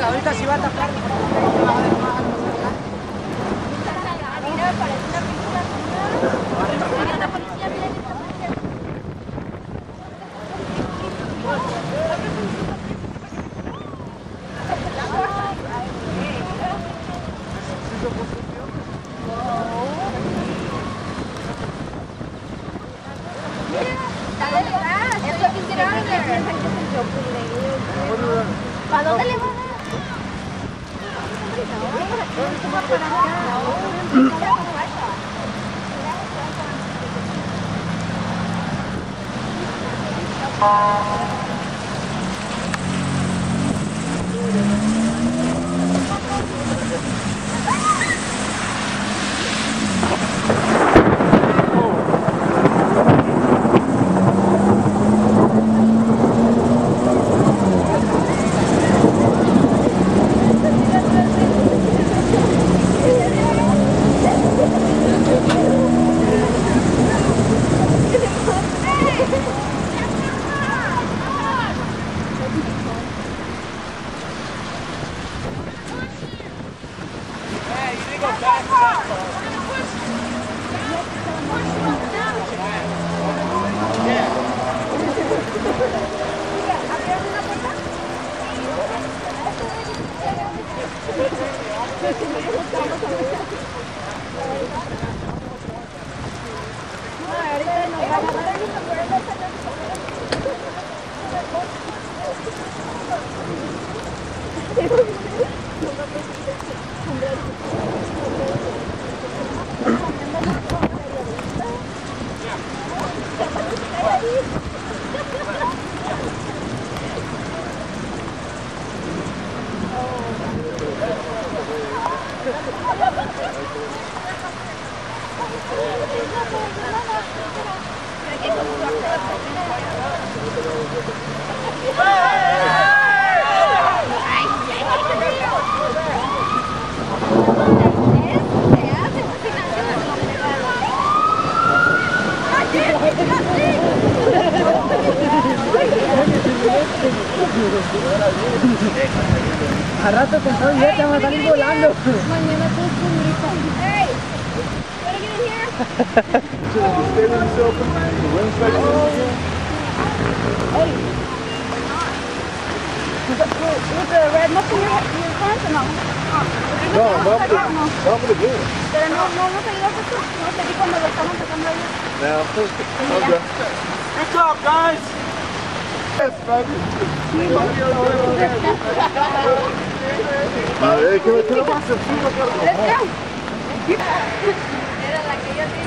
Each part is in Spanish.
Ahorita sí va a tapar. ¿Para dónde le va a dar? A rato te estoy ya te van a salir volando. Mañana tú Hey! Wanna get in here? Hey! With the red muff in your pants or no? No, vamos de bien. Pero no te digas eso. No te di cuando lo estamos sacando ahí. Now, okay. Good job, guys. Yes, baby. A ver, ¿qué me tengo que hacer? Era la que yo dije.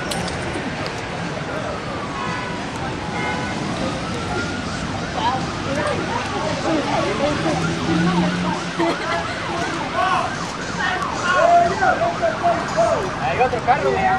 Hay otro carro, mira.